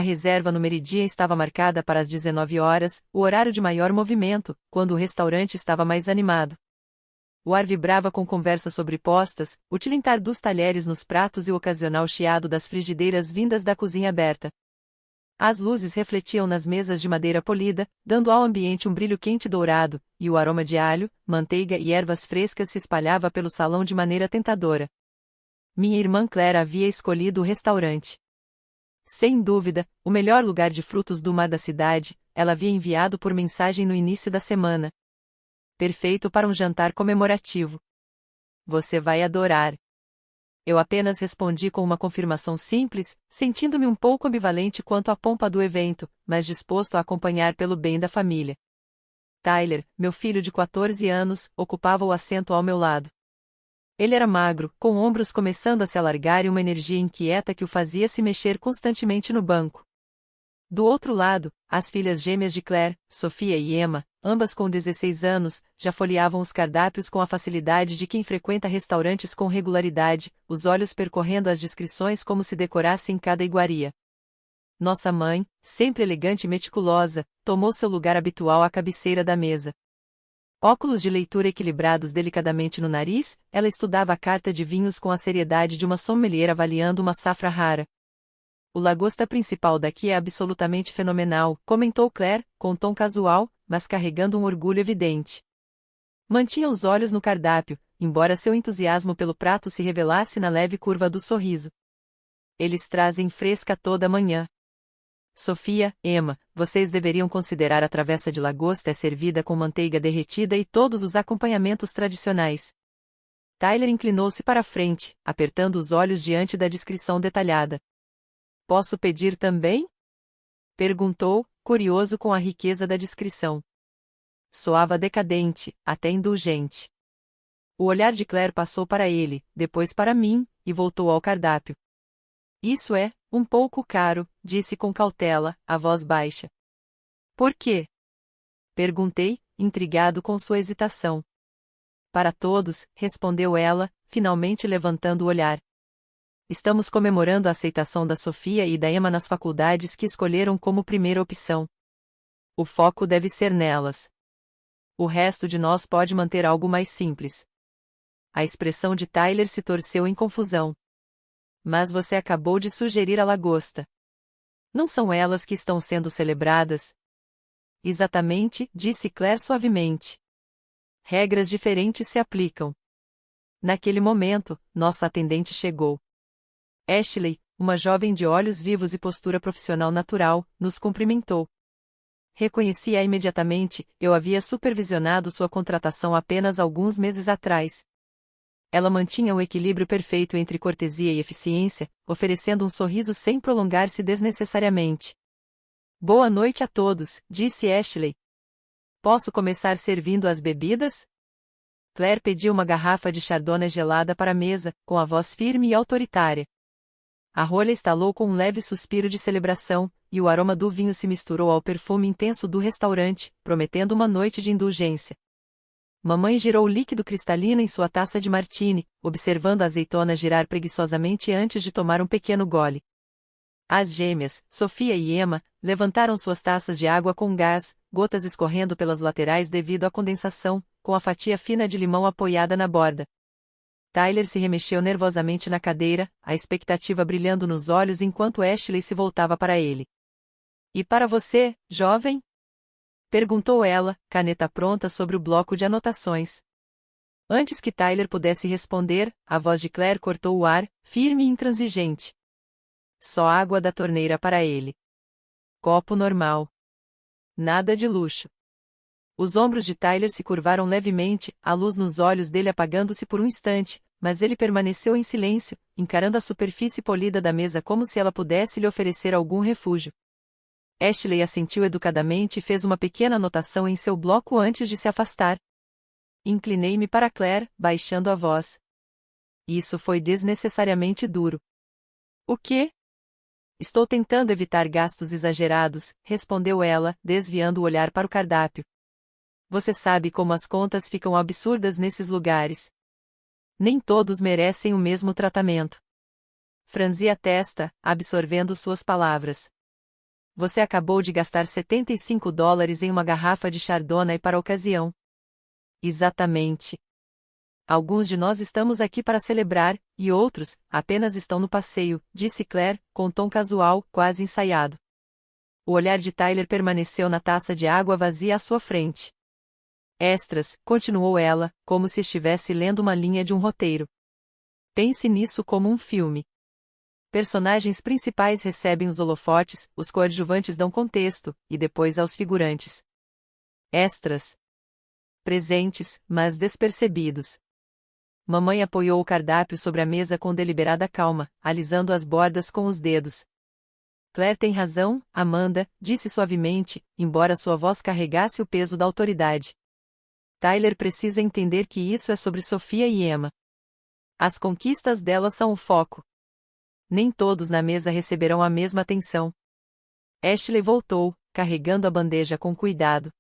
A reserva no Meridian estava marcada para as 19 horas, o horário de maior movimento, quando o restaurante estava mais animado. O ar vibrava com conversas sobre postas, o tilintar dos talheres nos pratos e o ocasional chiado das frigideiras vindas da cozinha aberta. As luzes refletiam nas mesas de madeira polida, dando ao ambiente um brilho quente dourado, e o aroma de alho, manteiga e ervas frescas se espalhava pelo salão de maneira tentadora. Minha irmã Claire havia escolhido o restaurante. Sem dúvida, o melhor lugar de frutos do mar da cidade, ela havia enviado por mensagem no início da semana. Perfeito para um jantar comemorativo. Você vai adorar. Eu apenas respondi com uma confirmação simples, sentindo-me um pouco ambivalente quanto à pompa do evento, mas disposto a acompanhar pelo bem da família. Tyler, meu filho de 14 anos, ocupava o assento ao meu lado. Ele era magro, com ombros começando a se alargar e uma energia inquieta que o fazia se mexer constantemente no banco. Do outro lado, as filhas gêmeas de Claire, Sophia e Emma, ambas com 16 anos, já folheavam os cardápios com a facilidade de quem frequenta restaurantes com regularidade, os olhos percorrendo as descrições como se decorassem cada iguaria. Nossa mãe, sempre elegante e meticulosa, tomou seu lugar habitual à cabeceira da mesa. Óculos de leitura equilibrados delicadamente no nariz, ela estudava a carta de vinhos com a seriedade de uma sommelier avaliando uma safra rara. O lagosta principal daqui é absolutamente fenomenal, comentou Claire, com tom casual, mas carregando um orgulho evidente. Mantinha os olhos no cardápio, embora seu entusiasmo pelo prato se revelasse na leve curva do sorriso. Eles trazem fresca toda manhã. Sophia, Emma, vocês deveriam considerar a travessa de lagosta é servida com manteiga derretida e todos os acompanhamentos tradicionais. Tyler inclinou-se para a frente, apertando os olhos diante da descrição detalhada. Posso pedir também? Perguntou, curioso com a riqueza da descrição. Soava decadente, até indulgente. O olhar de Claire passou para ele, depois para mim, e voltou ao cardápio. Isso é, um pouco caro, disse com cautela, a voz baixa. Por quê? Perguntei, intrigado com sua hesitação. Para todos, respondeu ela, finalmente levantando o olhar. Estamos comemorando a aceitação da Sophia e da Emma nas faculdades que escolheram como primeira opção. O foco deve ser nelas. O resto de nós pode manter algo mais simples. A expressão de Tyler se torceu em confusão. Mas você acabou de sugerir a lagosta. Não são elas que estão sendo celebradas? Exatamente, disse Claire suavemente. Regras diferentes se aplicam. Naquele momento, nossa atendente chegou. Ashley, uma jovem de olhos vivos e postura profissional natural, nos cumprimentou. Reconheci-a imediatamente, eu havia supervisionado sua contratação apenas alguns meses atrás. Ela mantinha o equilíbrio perfeito entre cortesia e eficiência, oferecendo um sorriso sem prolongar-se desnecessariamente. Boa noite a todos, disse Ashley. Posso começar servindo as bebidas? Claire pediu uma garrafa de chardonnay gelada para a mesa, com a voz firme e autoritária. A rolha estalou com um leve suspiro de celebração, e o aroma do vinho se misturou ao perfume intenso do restaurante, prometendo uma noite de indulgência. Mamãe girou o líquido cristalino em sua taça de martini, observando a azeitona girar preguiçosamente antes de tomar um pequeno gole. As gêmeas, Sophia e Emma, levantaram suas taças de água com gás, gotas escorrendo pelas laterais devido à condensação, com a fatia fina de limão apoiada na borda. Tyler se remexeu nervosamente na cadeira, a expectativa brilhando nos olhos enquanto Ashley se voltava para ele. E para você, jovem? Perguntou ela, caneta pronta sobre o bloco de anotações. Antes que Tyler pudesse responder, a voz de Claire cortou o ar, firme e intransigente. Só água da torneira para ele. Copo normal. Nada de luxo. Os ombros de Tyler se curvaram levemente, a luz nos olhos dele apagando-se por um instante, mas ele permaneceu em silêncio, encarando a superfície polida da mesa como se ela pudesse lhe oferecer algum refúgio. Ashley assentiu educadamente e fez uma pequena anotação em seu bloco antes de se afastar. Inclinei-me para Claire, baixando a voz. Isso foi desnecessariamente duro. O quê? Estou tentando evitar gastos exagerados, respondeu ela, desviando o olhar para o cardápio. Você sabe como as contas ficam absurdas nesses lugares. Nem todos merecem o mesmo tratamento. Franzi a testa, absorvendo suas palavras. Você acabou de gastar $75 em uma garrafa de Chardonnay para a ocasião. Exatamente. Alguns de nós estamos aqui para celebrar, e outros, apenas estão no passeio, disse Claire, com tom casual, quase ensaiado. O olhar de Tyler permaneceu na taça de água vazia à sua frente. Extras, continuou ela, como se estivesse lendo uma linha de um roteiro. Pense nisso como um filme. Personagens principais recebem os holofotes, os coadjuvantes dão contexto, e depois aos figurantes. Extras. Presentes, mas despercebidos. Mamãe apoiou o cardápio sobre a mesa com deliberada calma, alisando as bordas com os dedos. Claire tem razão, Amanda, disse suavemente, embora sua voz carregasse o peso da autoridade. Tyler precisa entender que isso é sobre Sofia e Emma. As conquistas delas são o foco. Nem todos na mesa receberão a mesma atenção. Ashley voltou, carregando a bandeja com cuidado.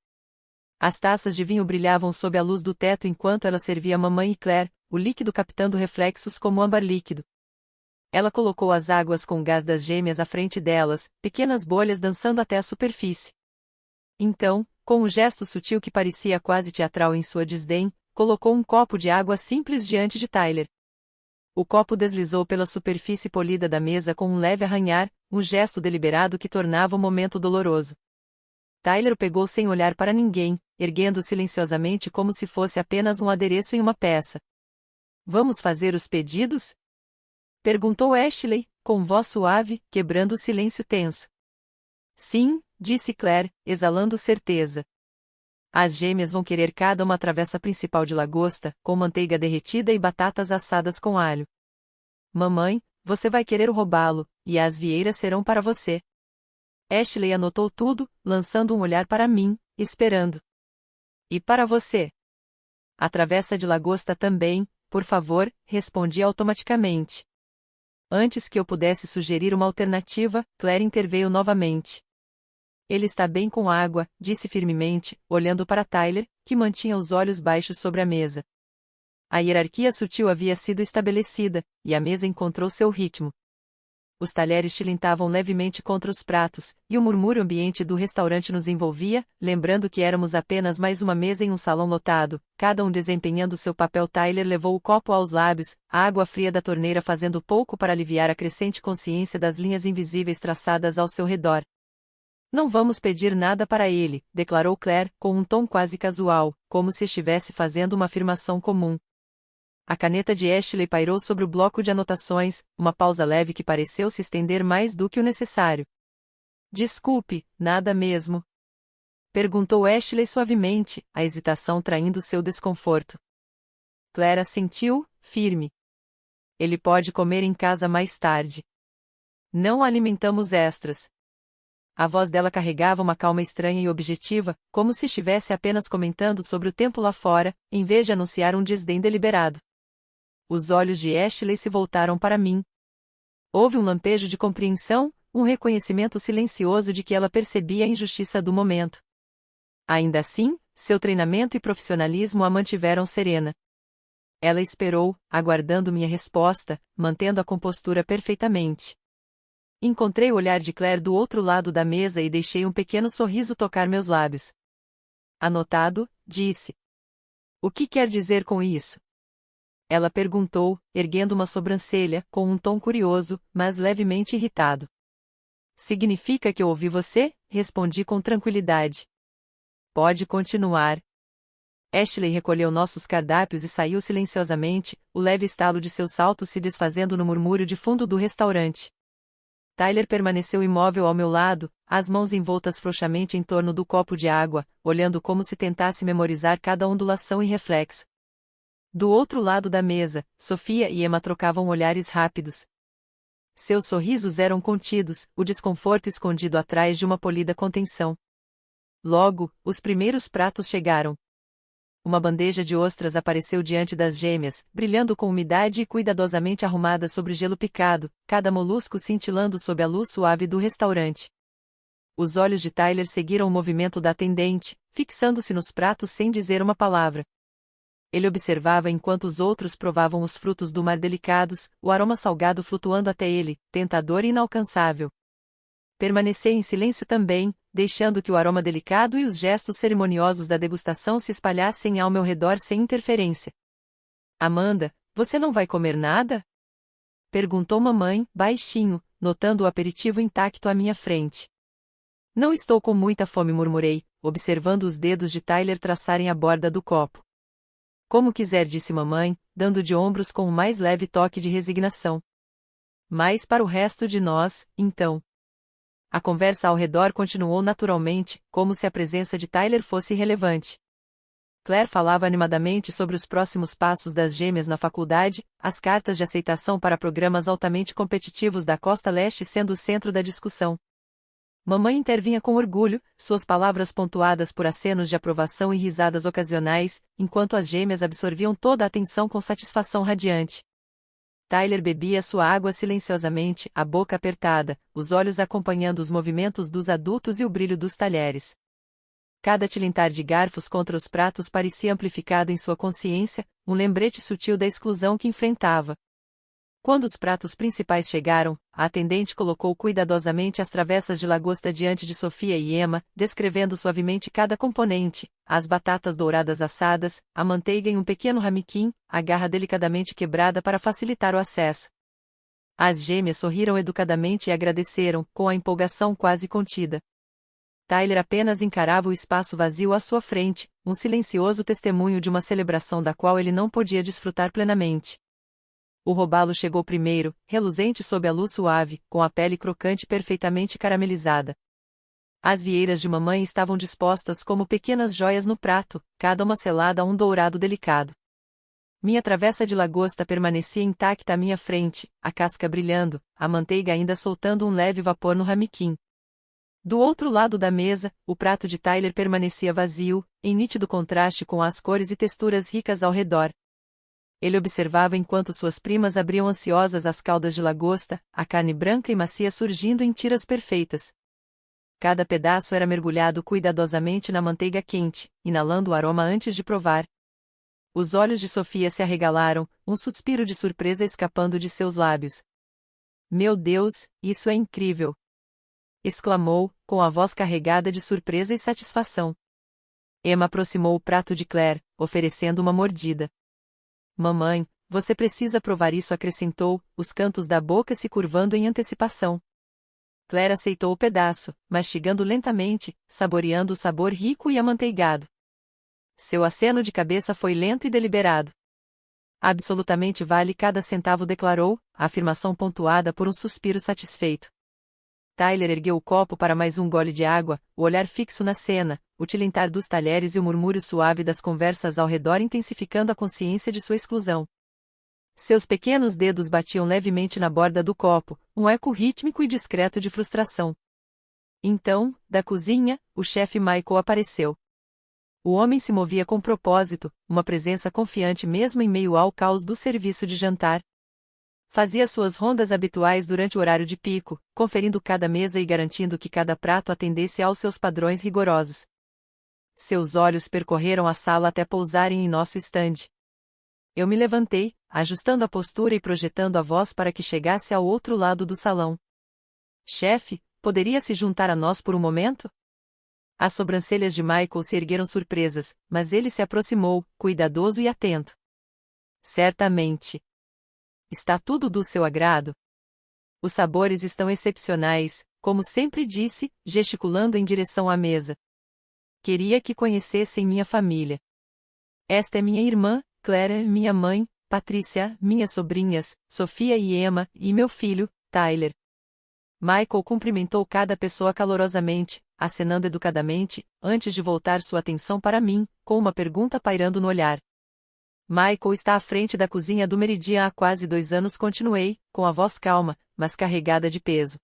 As taças de vinho brilhavam sob a luz do teto enquanto ela servia mamãe e Claire, o líquido captando reflexos como âmbar líquido. Ela colocou as águas com gás das gêmeas à frente delas, pequenas bolhas dançando até a superfície. Então, com um gesto sutil que parecia quase teatral em sua desdém, colocou um copo de água simples diante de Tyler. O copo deslizou pela superfície polida da mesa com um leve arranhar, um gesto deliberado que tornava o momento doloroso. Tyler o pegou sem olhar para ninguém, erguendo silenciosamente como se fosse apenas um adereço em uma peça. Vamos fazer os pedidos? Perguntou Ashley, com voz suave, quebrando o silêncio tenso. Sim, disse Claire, exalando certeza. As gêmeas vão querer cada uma travessa principal de lagosta, com manteiga derretida e batatas assadas com alho. Mamãe, você vai querer o robalo, e as vieiras serão para você. Ashley anotou tudo, lançando um olhar para mim, esperando. E para você? A travessa de lagosta também, por favor, respondi automaticamente. Antes que eu pudesse sugerir uma alternativa, Claire interveio novamente. Ele está bem com água, disse firmemente, olhando para Tyler, que mantinha os olhos baixos sobre a mesa. A hierarquia sutil havia sido estabelecida, e a mesa encontrou seu ritmo. Os talheres tilintavam levemente contra os pratos, e o murmúrio ambiente do restaurante nos envolvia, lembrando que éramos apenas mais uma mesa em um salão lotado, cada um desempenhando seu papel. Tyler levou o copo aos lábios, a água fria da torneira fazendo pouco para aliviar a crescente consciência das linhas invisíveis traçadas ao seu redor. Não vamos pedir nada para ele, declarou Claire, com um tom quase casual, como se estivesse fazendo uma afirmação comum. A caneta de Ashley pairou sobre o bloco de anotações, uma pausa leve que pareceu se estender mais do que o necessário. Desculpe, nada mesmo. Perguntou Ashley suavemente, a hesitação traindo seu desconforto. Claire assentiu, firme. Ele pode comer em casa mais tarde. Não alimentamos extras. A voz dela carregava uma calma estranha e objetiva, como se estivesse apenas comentando sobre o tempo lá fora, em vez de anunciar um desdém deliberado. Os olhos de Ashley se voltaram para mim. Houve um lampejo de compreensão, um reconhecimento silencioso de que ela percebia a injustiça do momento. Ainda assim, seu treinamento e profissionalismo a mantiveram serena. Ela esperou, aguardando minha resposta, mantendo a compostura perfeitamente. Encontrei o olhar de Claire do outro lado da mesa e deixei um pequeno sorriso tocar meus lábios. Anotado, disse. O que quer dizer com isso? Ela perguntou, erguendo uma sobrancelha, com um tom curioso, mas levemente irritado. Significa que eu ouvi você? Respondi com tranquilidade. Pode continuar. Ashley recolheu nossos cardápios e saiu silenciosamente, o leve estalo de seus saltos se desfazendo no murmúrio de fundo do restaurante. Tyler permaneceu imóvel ao meu lado, as mãos envoltas frouxamente em torno do copo de água, olhando como se tentasse memorizar cada ondulação e reflexo. Do outro lado da mesa, Sofia e Emma trocavam olhares rápidos. Seus sorrisos eram contidos, o desconforto escondido atrás de uma polida contenção. Logo, os primeiros pratos chegaram. Uma bandeja de ostras apareceu diante das gêmeas, brilhando com umidade e cuidadosamente arrumada sobre gelo picado, cada molusco cintilando sob a luz suave do restaurante. Os olhos de Tyler seguiram o movimento da atendente, fixando-se nos pratos sem dizer uma palavra. Ele observava enquanto os outros provavam os frutos do mar delicados, o aroma salgado flutuando até ele, tentador e inalcançável. Permaneci em silêncio também, deixando que o aroma delicado e os gestos cerimoniosos da degustação se espalhassem ao meu redor sem interferência. Amanda, você não vai comer nada? Perguntou mamãe, baixinho, notando o aperitivo intacto à minha frente. Não estou com muita fome, murmurei, observando os dedos de Tyler traçarem a borda do copo. Como quiser, disse mamãe, dando de ombros com um mais leve toque de resignação. Mas para o resto de nós, então. A conversa ao redor continuou naturalmente, como se a presença de Tyler fosse irrelevante. Claire falava animadamente sobre os próximos passos das gêmeas na faculdade, as cartas de aceitação para programas altamente competitivos da Costa Leste sendo o centro da discussão. Mamãe intervinha com orgulho, suas palavras pontuadas por acenos de aprovação e risadas ocasionais, enquanto as gêmeas absorviam toda a atenção com satisfação radiante. Tyler bebia sua água silenciosamente, a boca apertada, os olhos acompanhando os movimentos dos adultos e o brilho dos talheres. Cada tilintar de garfos contra os pratos parecia amplificado em sua consciência, um lembrete sutil da exclusão que enfrentava. Quando os pratos principais chegaram, a atendente colocou cuidadosamente as travessas de lagosta diante de Sofia e Emma, descrevendo suavemente cada componente, as batatas douradas assadas, a manteiga em um pequeno ramiquim, a garra delicadamente quebrada para facilitar o acesso. As gêmeas sorriram educadamente e agradeceram, com a empolgação quase contida. Tyler apenas encarava o espaço vazio à sua frente, um silencioso testemunho de uma celebração da qual ele não podia desfrutar plenamente. O robalo chegou primeiro, reluzente sob a luz suave, com a pele crocante perfeitamente caramelizada. As vieiras de mamãe estavam dispostas como pequenas joias no prato, cada uma selada a um dourado delicado. Minha travessa de lagosta permanecia intacta à minha frente, a casca brilhando, a manteiga ainda soltando um leve vapor no ramiquim. Do outro lado da mesa, o prato de Tyler permanecia vazio, em nítido contraste com as cores e texturas ricas ao redor. Ele observava enquanto suas primas abriam ansiosas as caldas de lagosta, a carne branca e macia surgindo em tiras perfeitas. Cada pedaço era mergulhado cuidadosamente na manteiga quente, inalando o aroma antes de provar. Os olhos de Sofia se arregalaram, um suspiro de surpresa escapando de seus lábios. Meu Deus, isso é incrível! Exclamou, com a voz carregada de surpresa e satisfação. Emma aproximou o prato de Claire, oferecendo uma mordida. Mamãe, você precisa provar isso, acrescentou, os cantos da boca se curvando em antecipação. Claire aceitou o pedaço, mastigando lentamente, saboreando o sabor rico e amanteigado. Seu aceno de cabeça foi lento e deliberado. Absolutamente vale cada centavo, declarou, a afirmação pontuada por um suspiro satisfeito. Tyler ergueu o copo para mais um gole de água, o olhar fixo na cena, o tilintar dos talheres e o murmúrio suave das conversas ao redor intensificando a consciência de sua exclusão. Seus pequenos dedos batiam levemente na borda do copo, um eco rítmico e discreto de frustração. Então, da cozinha, o chefe Michael apareceu. O homem se movia com propósito, uma presença confiante mesmo em meio ao caos do serviço de jantar. Fazia suas rondas habituais durante o horário de pico, conferindo cada mesa e garantindo que cada prato atendesse aos seus padrões rigorosos. Seus olhos percorreram a sala até pousarem em nosso estande. Eu me levantei, ajustando a postura e projetando a voz para que chegasse ao outro lado do salão. Chefe, poderia se juntar a nós por um momento? As sobrancelhas de Michael se ergueram surpresas, mas ele se aproximou, cuidadoso e atento. Certamente. Está tudo do seu agrado? Os sabores estão excepcionais, como sempre disse, gesticulando em direção à mesa. Queria que conhecessem minha família. Esta é minha irmã, Claire, minha mãe, Patrícia, minhas sobrinhas, Sofia e Emma, e meu filho, Tyler. Michael cumprimentou cada pessoa calorosamente, acenando educadamente, antes de voltar sua atenção para mim, com uma pergunta pairando no olhar. Michael está à frente da cozinha do Meridian há quase 2 anos, continuei, com a voz calma, mas carregada de peso.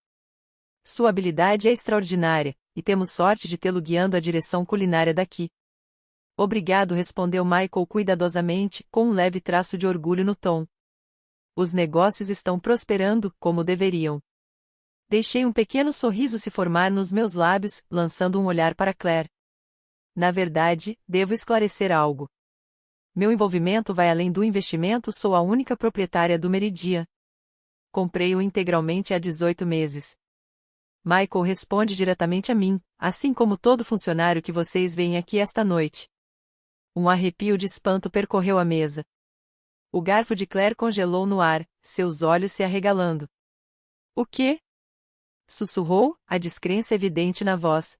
Sua habilidade é extraordinária, e temos sorte de tê-lo guiando a direção culinária daqui. Obrigado, respondeu Michael cuidadosamente, com um leve traço de orgulho no tom. Os negócios estão prosperando, como deveriam. Deixei um pequeno sorriso se formar nos meus lábios, lançando um olhar para Claire. Na verdade, devo esclarecer algo. Meu envolvimento vai além do investimento, sou a única proprietária do Meridian. Comprei-o integralmente há 18 meses. Michael responde diretamente a mim, assim como todo funcionário que vocês veem aqui esta noite. Um arrepio de espanto percorreu a mesa. O garfo de Claire congelou no ar, seus olhos se arregalando. O quê? Sussurrou, a descrença evidente na voz.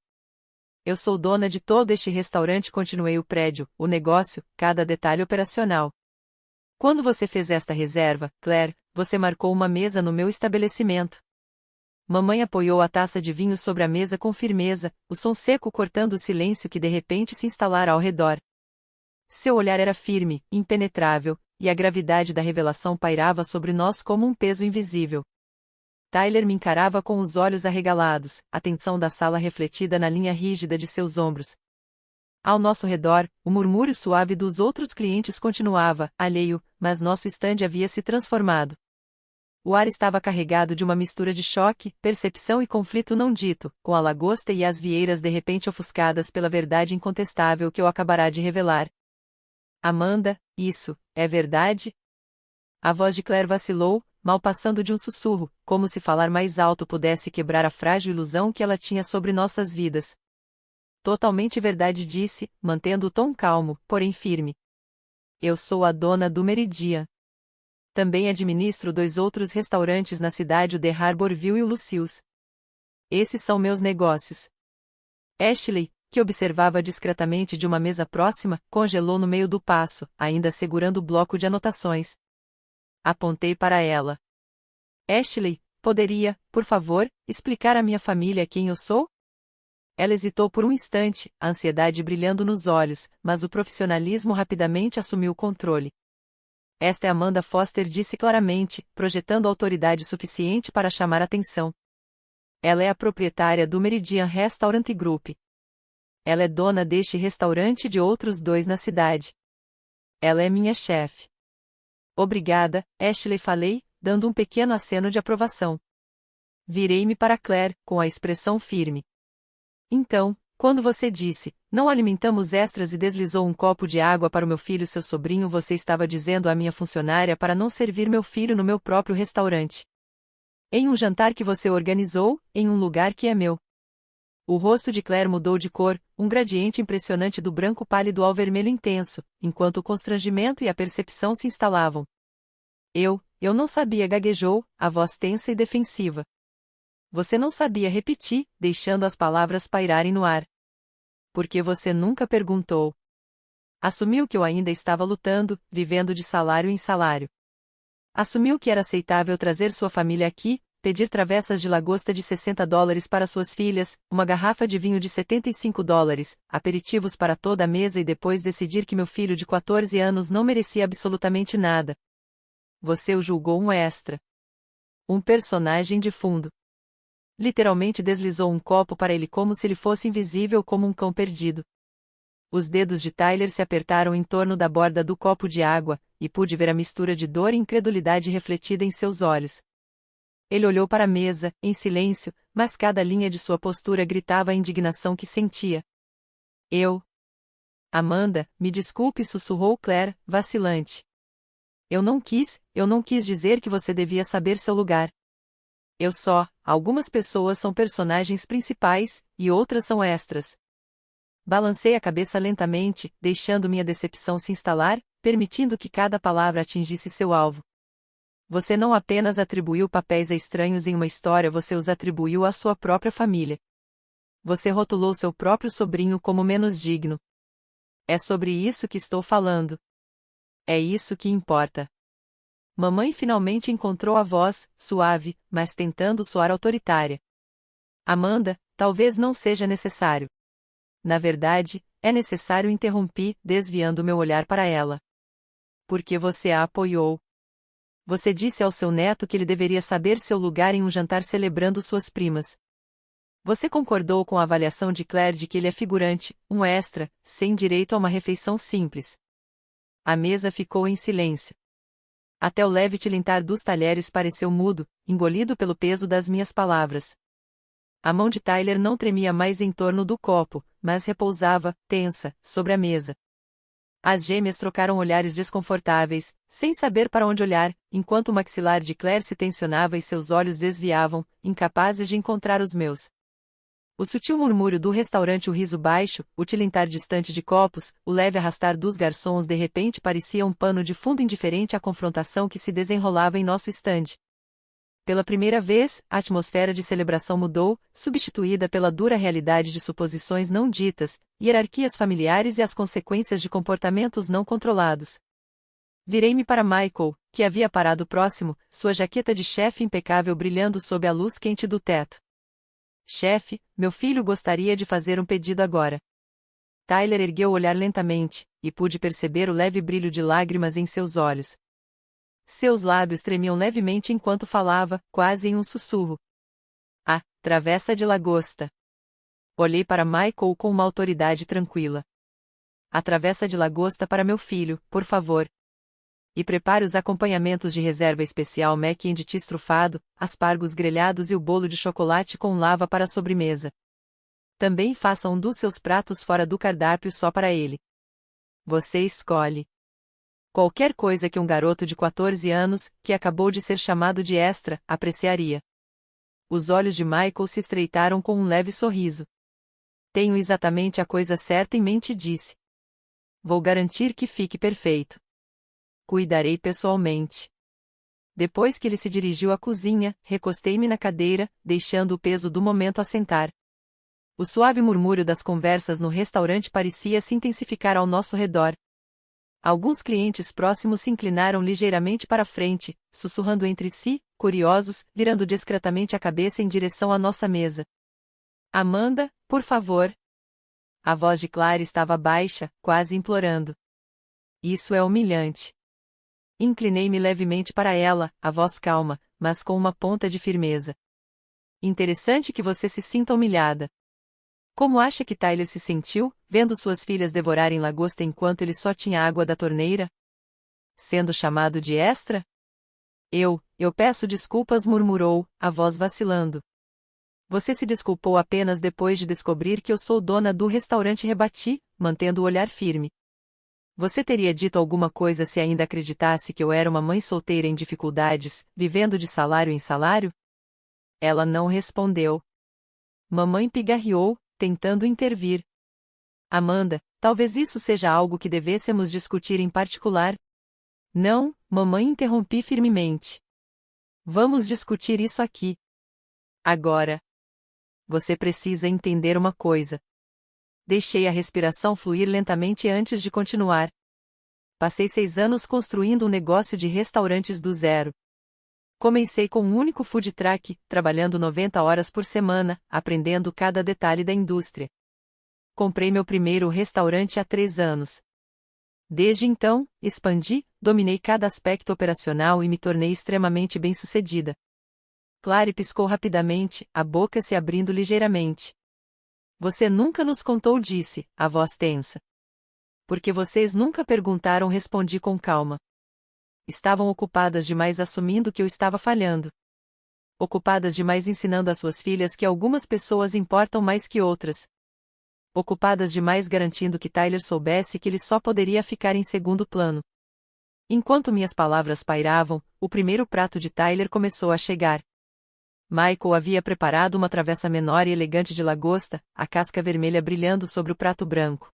Eu sou dona de todo este restaurante, continuei o prédio, o negócio, cada detalhe operacional. Quando você fez esta reserva, Claire, você marcou uma mesa no meu estabelecimento. Mamãe apoiou a taça de vinho sobre a mesa com firmeza, o som seco cortando o silêncio que de repente se instalara ao redor. Seu olhar era firme, impenetrável, e a gravidade da revelação pairava sobre nós como um peso invisível. Tyler me encarava com os olhos arregalados, a tensão da sala refletida na linha rígida de seus ombros. Ao nosso redor, o murmúrio suave dos outros clientes continuava, alheio, mas nosso estande havia se transformado. O ar estava carregado de uma mistura de choque, percepção e conflito não dito, com a lagosta e as vieiras de repente ofuscadas pela verdade incontestável que eu acabará de revelar. Amanda, isso, é verdade? A voz de Claire vacilou, mal passando de um sussurro, como se falar mais alto pudesse quebrar a frágil ilusão que ela tinha sobre nossas vidas. Totalmente verdade, disse, mantendo o tom calmo, porém firme. Eu sou a dona do Meridian. Também administro 2 outros restaurantes na cidade, o The Harborville e o Lucille's. Esses são meus negócios. Ashley, que observava discretamente de uma mesa próxima, congelou no meio do passo, ainda segurando o bloco de anotações. Apontei para ela. Ashley, poderia, por favor, explicar à minha família quem eu sou? Ela hesitou por um instante, a ansiedade brilhando nos olhos, mas o profissionalismo rapidamente assumiu o controle. Esta é Amanda Foster, disse claramente, projetando autoridade suficiente para chamar atenção. Ela é a proprietária do Meridian Restaurant Group. Ela é dona deste restaurante e de outros 2 na cidade. Ela é minha chefe. Obrigada, Ashley, falei, dando um pequeno aceno de aprovação. Virei-me para Claire, com a expressão firme. Então, quando você disse, não alimentamos extras e deslizou um copo de água para o meu filho e seu sobrinho, você estava dizendo à minha funcionária para não servir meu filho no meu próprio restaurante. Em um jantar que você organizou, em um lugar que é meu. O rosto de Claire mudou de cor, um gradiente impressionante do branco pálido ao vermelho intenso, enquanto o constrangimento e a percepção se instalavam. Eu não sabia, gaguejou, a voz tensa e defensiva. Você não sabia, repeti, deixando as palavras pairarem no ar. Porque você nunca perguntou. Assumiu que eu ainda estava lutando, vivendo de salário em salário. Assumiu que era aceitável trazer sua família aqui, pedir travessas de lagosta de $60 para suas filhas, uma garrafa de vinho de $75, aperitivos para toda a mesa e depois decidir que meu filho de 14 anos não merecia absolutamente nada. Você o julgou um extra. Um personagem de fundo. Literalmente deslizou um copo para ele como se ele fosse invisível como um cão perdido. Os dedos de Tyler se apertaram em torno da borda do copo de água, e pude ver a mistura de dor e incredulidade refletida em seus olhos. Ele olhou para a mesa, em silêncio, mas cada linha de sua postura gritava a indignação que sentia. Amanda, me desculpe, sussurrou Claire, vacilante. Eu não quis dizer que você devia saber seu lugar. Algumas pessoas são personagens principais, e outras são extras. Balancei a cabeça lentamente, deixando minha decepção se instalar, permitindo que cada palavra atingisse seu alvo. Você não apenas atribuiu papéis a estranhos em uma história, você os atribuiu à sua própria família. Você rotulou seu próprio sobrinho como menos digno. É sobre isso que estou falando. É isso que importa. Mamãe finalmente encontrou a voz, suave, mas tentando soar autoritária. Amanda, talvez não seja necessário. Na verdade, é necessário, interrompi, desviando meu olhar para ela. Porque você a apoiou. Você disse ao seu neto que ele deveria saber seu lugar em um jantar celebrando suas primas. Você concordou com a avaliação de Claire de que ele é figurante, um extra, sem direito a uma refeição simples. A mesa ficou em silêncio. Até o leve tilintar dos talheres pareceu mudo, engolido pelo peso das minhas palavras. A mão de Tyler não tremia mais em torno do copo, mas repousava, tensa, sobre a mesa. As gêmeas trocaram olhares desconfortáveis, sem saber para onde olhar, enquanto o maxilar de Claire se tensionava e seus olhos desviavam, incapazes de encontrar os meus. O sutil murmúrio do restaurante, o riso baixo, o tilintar distante de copos, o leve arrastar dos garçons de repente parecia um pano de fundo indiferente à confrontação que se desenrolava em nosso estande. Pela primeira vez, a atmosfera de celebração mudou, substituída pela dura realidade de suposições não ditas, hierarquias familiares e as consequências de comportamentos não controlados. Virei-me para Michael, que havia parado próximo, sua jaqueta de chefe impecável brilhando sob a luz quente do teto. Chefe, meu filho gostaria de fazer um pedido agora. Tyler ergueu o olhar lentamente, e pude perceber o leve brilho de lágrimas em seus olhos. Seus lábios tremiam levemente enquanto falava, quase em um sussurro. Ah, travessa de lagosta. Olhei para Michael com uma autoridade tranquila. A travessa de lagosta para meu filho, por favor. E prepare os acompanhamentos de reserva especial mac and cheese trufado, aspargos grelhados e o bolo de chocolate com lava para a sobremesa. Também faça um dos seus pratos fora do cardápio só para ele. Você escolhe. Qualquer coisa que um garoto de 14 anos, que acabou de ser chamado de extra, apreciaria. Os olhos de Michael se estreitaram com um leve sorriso. Tenho exatamente a coisa certa em mente, disse. Vou garantir que fique perfeito. Cuidarei pessoalmente. Depois que ele se dirigiu à cozinha, recostei-me na cadeira, deixando o peso do momento assentar. O suave murmúrio das conversas no restaurante parecia se intensificar ao nosso redor. Alguns clientes próximos se inclinaram ligeiramente para a frente, sussurrando entre si, curiosos, virando discretamente a cabeça em direção à nossa mesa. Amanda, por favor. A voz de Claire estava baixa, quase implorando. Isso é humilhante. Inclinei-me levemente para ela, a voz calma, mas com uma ponta de firmeza. Interessante que você se sinta humilhada. Como acha que Tyler se sentiu, vendo suas filhas devorarem lagosta enquanto ele só tinha água da torneira? Sendo chamado de extra? Eu peço desculpas, murmurou, a voz vacilando. Você se desculpou apenas depois de descobrir que eu sou dona do restaurante, rebati, mantendo o olhar firme. Você teria dito alguma coisa se ainda acreditasse que eu era uma mãe solteira em dificuldades, vivendo de salário em salário? Ela não respondeu. Mamãe pigarreou, tentando intervir. Amanda, talvez isso seja algo que devêssemos discutir em particular. Não, mamãe, interrompi firmemente. Vamos discutir isso aqui. Agora. Você precisa entender uma coisa. Deixei a respiração fluir lentamente antes de continuar. Passei 6 anos construindo um negócio de restaurantes do zero. Comecei com um único food truck, trabalhando 90 horas por semana, aprendendo cada detalhe da indústria. Comprei meu primeiro restaurante há 3 anos. Desde então, expandi, dominei cada aspecto operacional e me tornei extremamente bem-sucedida. Claire piscou rapidamente, a boca se abrindo ligeiramente. Você nunca nos contou, disse, a voz tensa. Porque vocês nunca perguntaram, respondi com calma. Estavam ocupadas demais assumindo que eu estava falhando. Ocupadas demais ensinando às suas filhas que algumas pessoas importam mais que outras. Ocupadas demais garantindo que Tyler soubesse que ele só poderia ficar em segundo plano. Enquanto minhas palavras pairavam, o primeiro prato de Tyler começou a chegar. Michael havia preparado uma travessa menor e elegante de lagosta, a casca vermelha brilhando sobre o prato branco.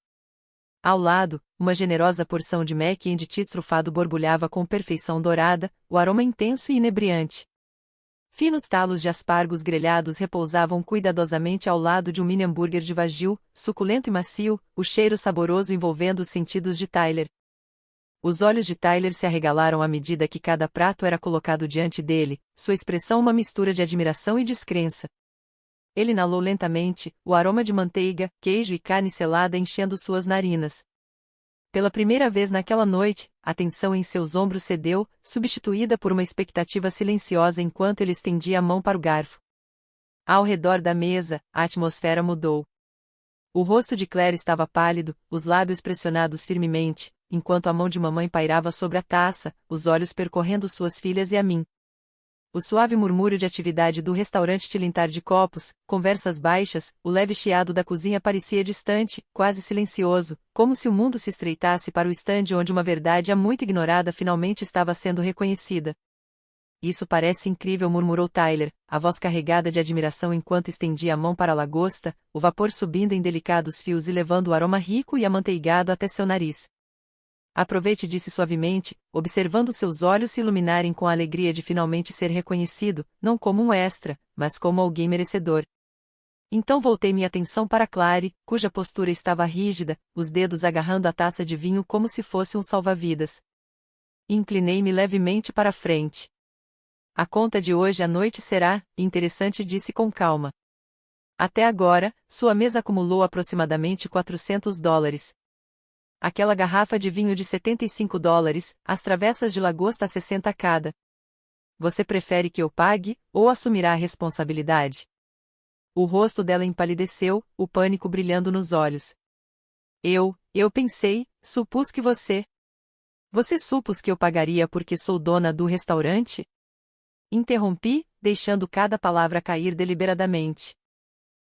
Ao lado, uma generosa porção de mac and cheese trufado borbulhava com perfeição dourada, o aroma intenso e inebriante. Finos talos de aspargos grelhados repousavam cuidadosamente ao lado de um mini hambúrguer de wagyu, suculento e macio, o cheiro saboroso envolvendo os sentidos de Tyler. Os olhos de Tyler se arregalaram à medida que cada prato era colocado diante dele, sua expressão uma mistura de admiração e descrença. Ele inalou lentamente, o aroma de manteiga, queijo e carne selada enchendo suas narinas. Pela primeira vez naquela noite, a tensão em seus ombros cedeu, substituída por uma expectativa silenciosa enquanto ele estendia a mão para o garfo. Ao redor da mesa, a atmosfera mudou. O rosto de Claire estava pálido, os lábios pressionados firmemente, enquanto a mão de mamãe pairava sobre a taça, os olhos percorrendo suas filhas e a mim. O suave murmúrio de atividade do restaurante tilintar de copos, conversas baixas, o leve chiado da cozinha parecia distante, quase silencioso, como se o mundo se estreitasse para o estande onde uma verdade há muito ignorada finalmente estava sendo reconhecida. Isso parece incrível, murmurou Tyler, a voz carregada de admiração enquanto estendia a mão para a lagosta, o vapor subindo em delicados fios e levando o aroma rico e amanteigado até seu nariz. Aproveite, disse suavemente, observando seus olhos se iluminarem com a alegria de finalmente ser reconhecido, não como um extra, mas como alguém merecedor. Então voltei minha atenção para Clary, cuja postura estava rígida, os dedos agarrando a taça de vinho como se fosse um salva-vidas. Inclinei-me levemente para a frente. A conta de hoje à noite será, interessante, disse com calma. Até agora, sua mesa acumulou aproximadamente $400. Aquela garrafa de vinho de $75, as travessas de lagosta a 60 cada. Você prefere que eu pague, ou assumirá a responsabilidade? O rosto dela empalideceu, o pânico brilhando nos olhos. Eu pensei, supus que você... Você supus que eu pagaria porque sou dona do restaurante? Interrompi, deixando cada palavra cair deliberadamente.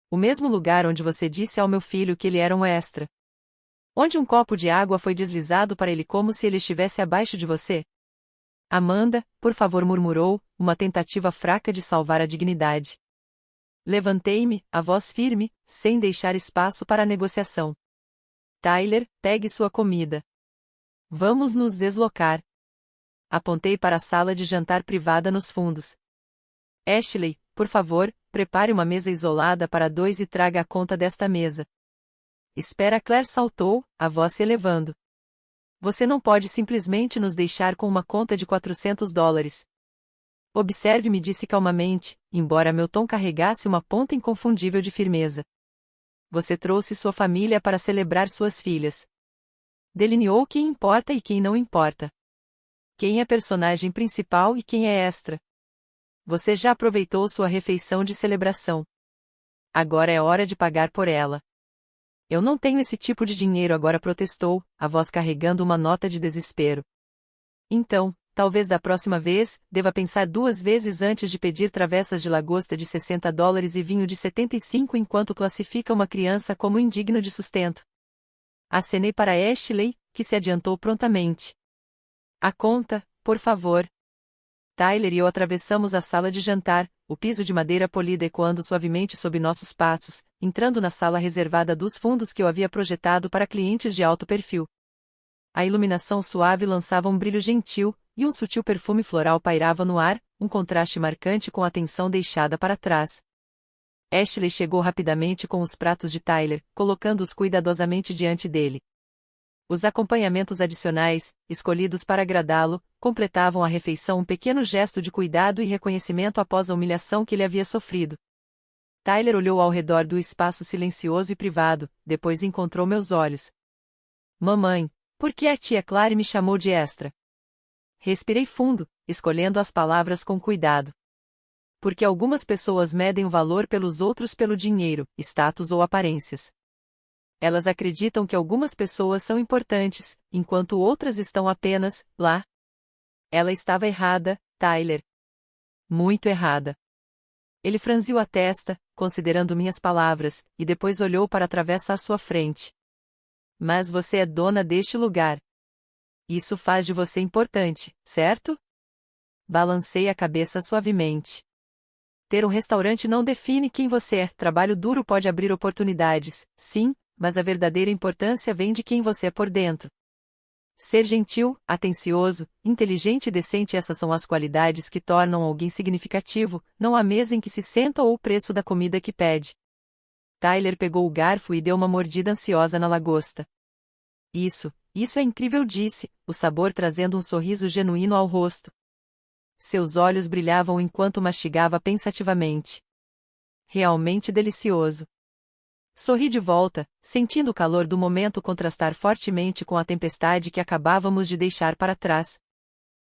O mesmo lugar onde você disse ao meu filho que ele era um extra. Onde um copo de água foi deslizado para ele como se ele estivesse abaixo de você? Amanda, por favor, murmurou, uma tentativa fraca de salvar a dignidade. Levantei-me, a voz firme, sem deixar espaço para a negociação. Tyler, pegue sua comida. Vamos nos deslocar. Apontei para a sala de jantar privada nos fundos. Ashley, por favor, prepare uma mesa isolada para dois e traga a conta desta mesa. Espera, Claire saltou, a voz se elevando. Você não pode simplesmente nos deixar com uma conta de $400. Observe-me, disse calmamente, embora meu tom carregasse uma ponta inconfundível de firmeza. Você trouxe sua família para celebrar suas filhas. Delineou quem importa e quem não importa. Quem é personagem principal e quem é extra. Você já aproveitou sua refeição de celebração. Agora é hora de pagar por ela. Eu não tenho esse tipo de dinheiro agora, protestou, a voz carregando uma nota de desespero. Então, talvez da próxima vez, deva pensar duas vezes antes de pedir travessas de lagosta de $60 e vinho de 75 enquanto classifica uma criança como indigno de sustento. Acenei para Ashley, que se adiantou prontamente. A conta, por favor. Tyler e eu atravessamos a sala de jantar, o piso de madeira polida ecoando suavemente sob nossos passos, entrando na sala reservada dos fundos que eu havia projetado para clientes de alto perfil. A iluminação suave lançava um brilho gentil, e um sutil perfume floral pairava no ar, um contraste marcante com a atenção deixada para trás. Ashley chegou rapidamente com os pratos de Tyler, colocando-os cuidadosamente diante dele. Os acompanhamentos adicionais, escolhidos para agradá-lo, completavam a refeição, um pequeno gesto de cuidado e reconhecimento após a humilhação que ele havia sofrido. Tyler olhou ao redor do espaço silencioso e privado, depois encontrou meus olhos. Mamãe, por que a tia Clary me chamou de extra? Respirei fundo, escolhendo as palavras com cuidado. Porque algumas pessoas medem o valor pelos outros pelo dinheiro, status ou aparências. Elas acreditam que algumas pessoas são importantes, enquanto outras estão apenas lá. Ela estava errada, Tyler. Muito errada. Ele franziu a testa, considerando minhas palavras, e depois olhou para a travessa à sua frente. Mas você é dona deste lugar. Isso faz de você importante, certo? Balancei a cabeça suavemente. Ter um restaurante não define quem você é. Trabalho duro pode abrir oportunidades, sim, mas a verdadeira importância vem de quem você é por dentro. Ser gentil, atencioso, inteligente e decente, essas são as qualidades que tornam alguém significativo, não a mesa em que se senta ou o preço da comida que pede. Tyler pegou o garfo e deu uma mordida ansiosa na lagosta. Isso é incrível, disse, o sabor trazendo um sorriso genuíno ao rosto. Seus olhos brilhavam enquanto mastigava pensativamente. Realmente delicioso. Sorri de volta, sentindo o calor do momento contrastar fortemente com a tempestade que acabávamos de deixar para trás.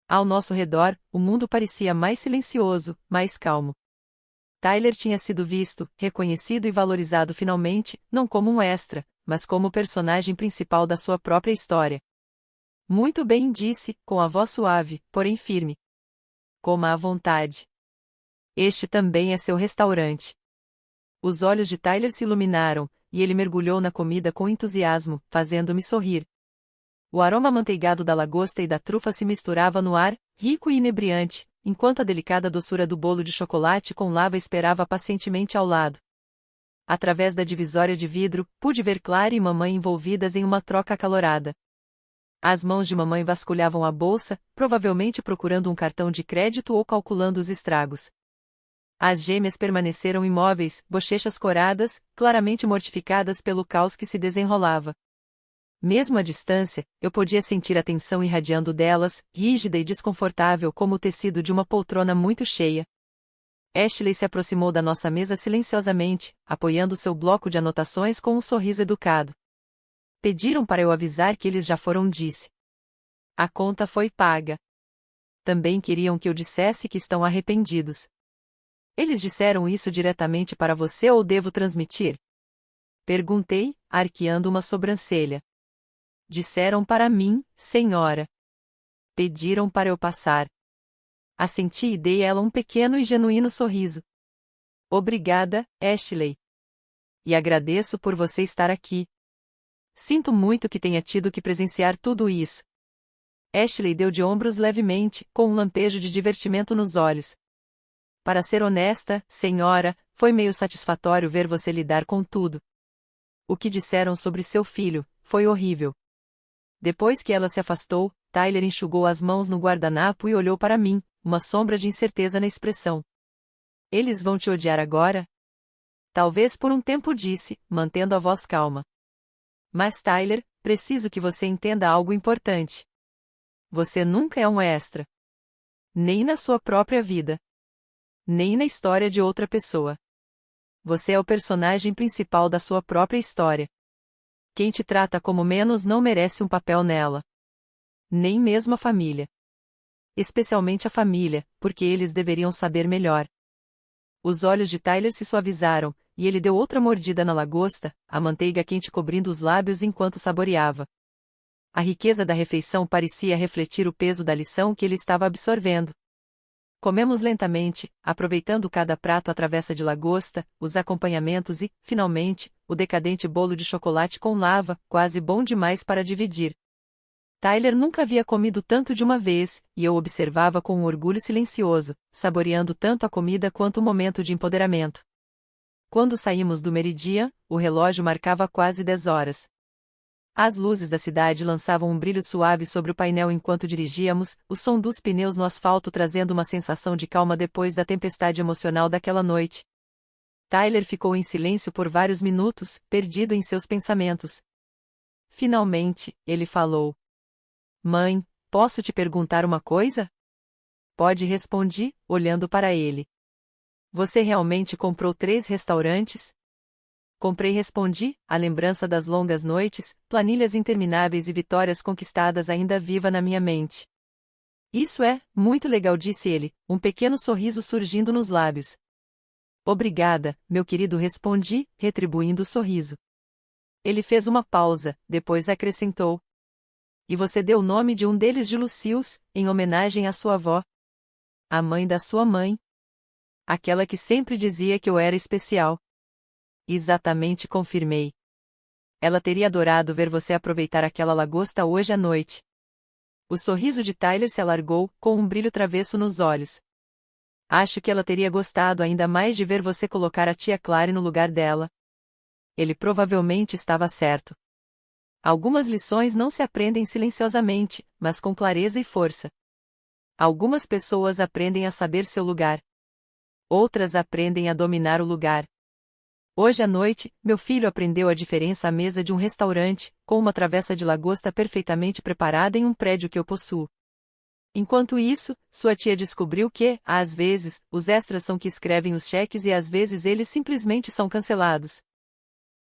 Ao nosso redor, o mundo parecia mais silencioso, mais calmo. Tyler tinha sido visto, reconhecido e valorizado finalmente, não como um extra, mas como o personagem principal da sua própria história. Muito bem, disse, com a voz suave, porém firme. Coma à vontade. Este também é seu restaurante. Os olhos de Tyler se iluminaram, e ele mergulhou na comida com entusiasmo, fazendo-me sorrir. O aroma amanteigado da lagosta e da trufa se misturava no ar, rico e inebriante, enquanto a delicada doçura do bolo de chocolate com lava esperava pacientemente ao lado. Através da divisória de vidro, pude ver Clara e mamãe envolvidas em uma troca acalorada. As mãos de mamãe vasculhavam a bolsa, provavelmente procurando um cartão de crédito ou calculando os estragos. As gêmeas permaneceram imóveis, bochechas coradas, claramente mortificadas pelo caos que se desenrolava. Mesmo à distância, eu podia sentir a tensão irradiando delas, rígida e desconfortável como o tecido de uma poltrona muito cheia. Ashley se aproximou da nossa mesa silenciosamente, apoiando seu bloco de anotações com um sorriso educado. Pediram para eu avisar que eles já foram, disse. A conta foi paga. Também queriam que eu dissesse que estão arrependidos. Eles disseram isso diretamente para você ou devo transmitir? Perguntei, arqueando uma sobrancelha. Disseram para mim, senhora. Pediram para eu passar. Assenti e dei a ela um pequeno e genuíno sorriso. Obrigada, Ashley. E agradeço por você estar aqui. Sinto muito que tenha tido que presenciar tudo isso. Ashley deu de ombros levemente, com um lampejo de divertimento nos olhos. Para ser honesta, senhora, foi meio satisfatório ver você lidar com tudo. O que disseram sobre seu filho foi horrível. Depois que ela se afastou, Tyler enxugou as mãos no guardanapo e olhou para mim, uma sombra de incerteza na expressão. Eles vão te odiar agora? Talvez por um tempo, disse, mantendo a voz calma. Mas Tyler, preciso que você entenda algo importante. Você nunca é um extra. Nem na sua própria vida. Nem na história de outra pessoa. Você é o personagem principal da sua própria história. Quem te trata como menos não merece um papel nela. Nem mesmo a família. Especialmente a família, porque eles deveriam saber melhor. Os olhos de Tyler se suavizaram, e ele deu outra mordida na lagosta, a manteiga quente cobrindo os lábios enquanto saboreava. A riqueza da refeição parecia refletir o peso da lição que ele estava absorvendo. Comemos lentamente, aproveitando cada prato à travessa de lagosta, os acompanhamentos e, finalmente, o decadente bolo de chocolate com lava, quase bom demais para dividir. Tyler nunca havia comido tanto de uma vez, e eu observava com um orgulho silencioso, saboreando tanto a comida quanto o momento de empoderamento. Quando saímos do Meridian, o relógio marcava quase 10 horas. As luzes da cidade lançavam um brilho suave sobre o painel enquanto dirigíamos, o som dos pneus no asfalto trazendo uma sensação de calma depois da tempestade emocional daquela noite. Tyler ficou em silêncio por vários minutos, perdido em seus pensamentos. Finalmente, ele falou. Mãe, posso te perguntar uma coisa? Pode, respondi, olhando para ele. Você realmente comprou 3 restaurantes? Comprei, respondi, a lembrança das longas noites, planilhas intermináveis e vitórias conquistadas ainda viva na minha mente. Isso é, muito legal, disse ele, um pequeno sorriso surgindo nos lábios. Obrigada, meu querido, respondi, retribuindo o sorriso. Ele fez uma pausa, depois acrescentou. E você deu o nome de um deles de Lucius, em homenagem à sua avó. A mãe da sua mãe. Aquela que sempre dizia que eu era especial. Exatamente, confirmei. Ela teria adorado ver você aproveitar aquela lagosta hoje à noite. O sorriso de Tyler se alargou, com um brilho travesso nos olhos. Acho que ela teria gostado ainda mais de ver você colocar a tia Clary no lugar dela. Ele provavelmente estava certo. Algumas lições não se aprendem silenciosamente, mas com clareza e força. Algumas pessoas aprendem a saber seu lugar. Outras aprendem a dominar o lugar. Hoje à noite, meu filho aprendeu a diferença à mesa de um restaurante, com uma travessa de lagosta perfeitamente preparada em um prédio que eu possuo. Enquanto isso, sua tia descobriu que, às vezes, os extras são que escrevem os cheques e às vezes eles simplesmente são cancelados.